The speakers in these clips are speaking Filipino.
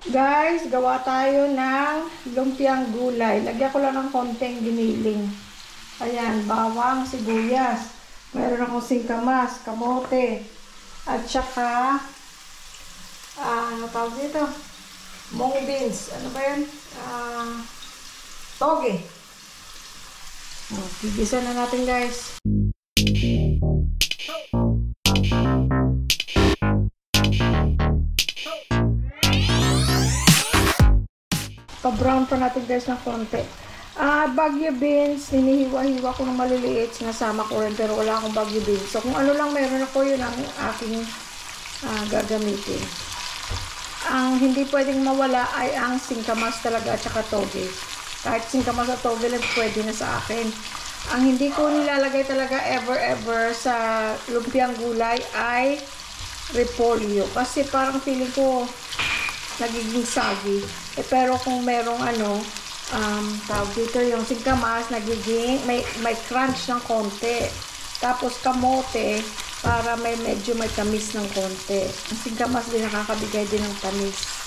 Guys, gawa tayo ng lumpiang gulay. Lagyan ko lang ng konting giniling. Ayan, bawang, sibuyas. Meron akong singkamas, kamote. At saka, ano tawag dito? Mung beans. Ano ba yan? Toge. Gigisa na natin, guys. Pa-brown pa natin, guys, ng konti. Bagyo beans, hinihiwa-hiwa ko ng maliliit. Sinasama ko rin, pero wala akong bagyo beans. So, kung ano lang meron ako, yun ang aking gagamitin. Ang hindi pwedeng mawala ay ang singkamas talaga at saka toge. Kahit singkamas at toge lang pwede na sa akin. Ang hindi ko nilalagay talaga ever sa lumpiang gulay ay repolyo. Kasi parang feeling ko nagiging soggy. Pero kung merong tawag dito yung singkamas, nagiging may crunch ng konti. Tapos kamote, para medyo may tamis ng konti. Ang singkamas din nakakabigay din ng tamis.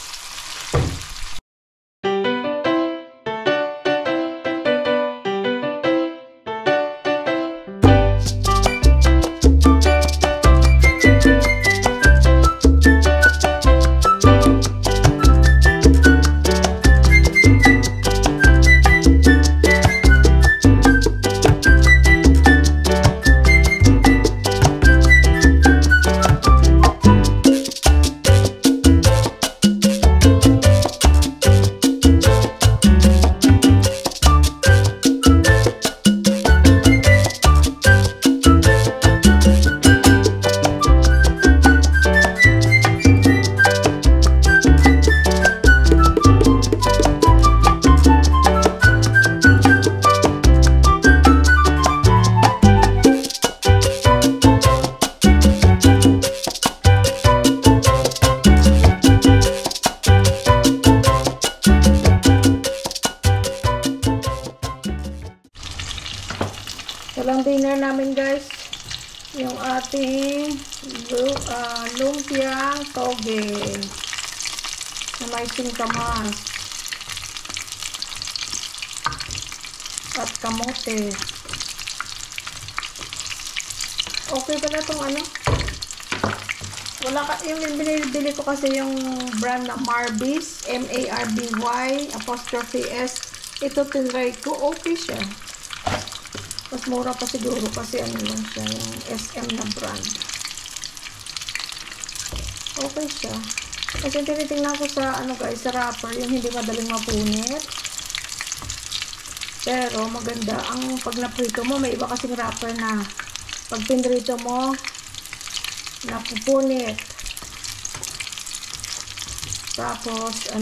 Walang dinner namin, guys, yung ating lumpiang toge na may singkamas at kamote. Okay pala itong wala ka, yung binibili ko kasi yung brand na Marbis, M-A-R-B-Y''S. Ito tinry ko, okay siya. Mas mura pa siguro kasi lang siya, yung SM na brand. Okay siya. Kasi tinitingnan ko sa guys, sa wrapper, yung hindi madaling mapunit. Pero maganda ang pag naprito mo, may iba kasing wrapper na pag pinrito mo, napupunit. Tapos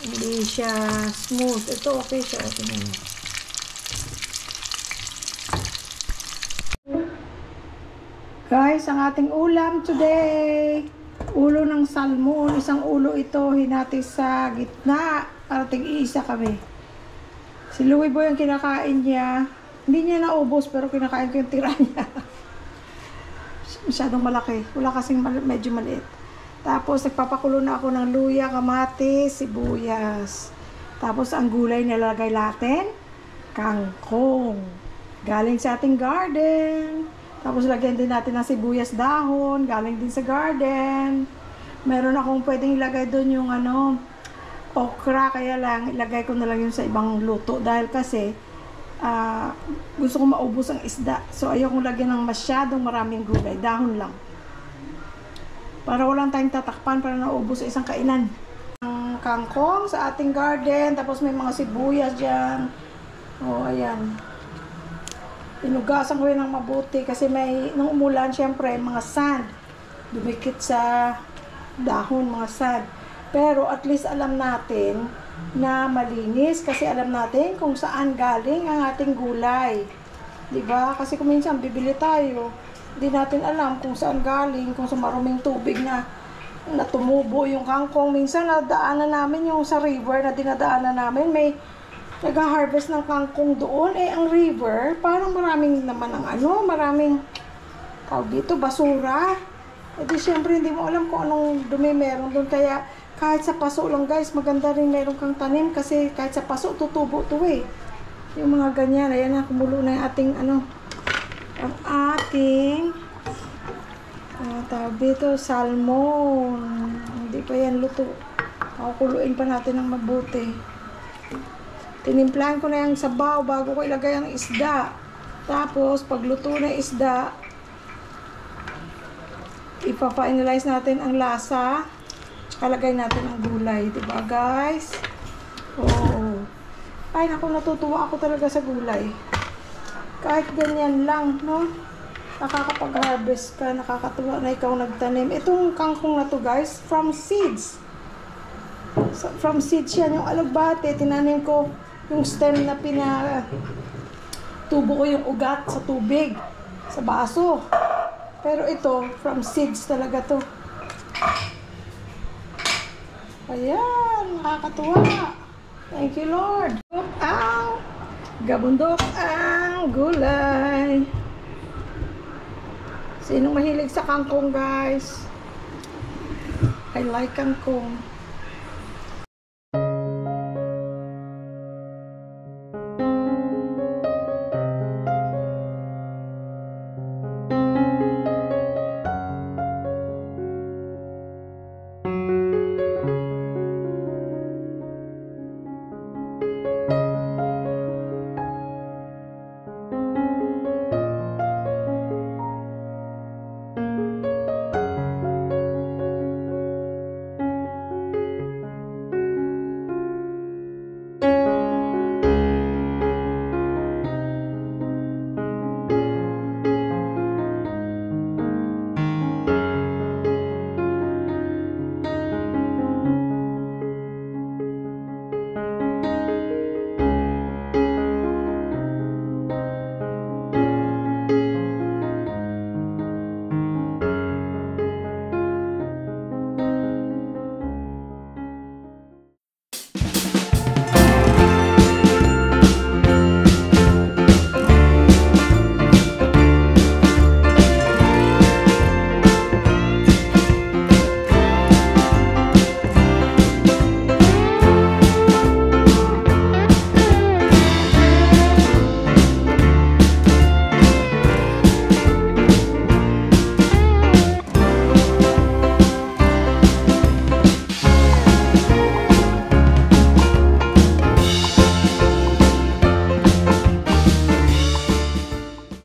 hindi siya smooth. Ito okay siya. Ito na. Guys, ang ating ulam today, ulo ng salmon. Isang ulo ito, hinati sa gitna para tig-iisa kami. Si Louie Boy ang kinakain niya. Hindi niya naubos, pero kinakain ko yung tira niya. Masyadong malaki. Wala kasing medyo maliit. Tapos nagpapakulo na ako ng luya, kamatis, sibuyas. Tapos ang gulay nilalagay natin, kangkong. Galing sa ating garden. Tapos lagyan din natin ng sibuyas dahon, galing din sa garden. Meron akong pwedeng ilagay doon yung okra, kaya lang ilagay ko na lang yun sa ibang luto dahil kasi gusto ko maubos ang isda. So ayokong lagyan ng masyadong maraming gulay, dahon lang. Para walang tayong tatakpan para naubos sa isang kainan. Ang kangkong sa ating garden, tapos may mga sibuyas diyan. Oh, ayan. Inugasan ko yun ng mabuti kasi nung umulan, syempre, mga sand. Dumikit sa dahon, mga sand. Pero at least alam natin na malinis kasi alam natin kung saan galing ang ating gulay. Diba? Kasi kung minsan bibili tayo, hindi natin alam kung saan galing, kung sa maruming tubig na tumubo yung kangkong. Minsan nadaanan namin yung sa river na dinadaanan namin, may nag-harvest ng kangkong doon. Ang river, parang maraming naman maraming tawag dito, basura. Di syempre hindi mo alam kung anong dumi meron doon. Kaya Kahit sa paso lang guys, maganda rin meron kang tanim kasi kahit sa paso tutubo to eh. Yung mga ganyan, ayan na, kumulo na yung ating ano, ang ating tawag dito, salmon. Hindi pa yan luto. Pakukuluin pa natin ng mabuti. Tinimplahan ko na yung sabaw bago ko ilagay ang isda. Tapos, pag luto na yung isda, ipapa-analyze natin ang lasa. Kalagay natin ang gulay. Diba guys? Oo. Ay, naku, natutuwa ako talaga sa gulay. Kahit ganyan lang, no? Nakakapag-harvest ka, nakakatuwa na ikaw nagtanim. Itong kangkong na to guys, from seeds. From seeds yan, yung alugbate, tinanim ko yung stem na tubo ko yung ugat sa tubig, sa baso. Pero ito, from seeds talaga to. Ayan, nakakatuwa. Thank you Lord. Gabundok ang gulay. Sinong mahilig sa kangkong guys? I like kangkong.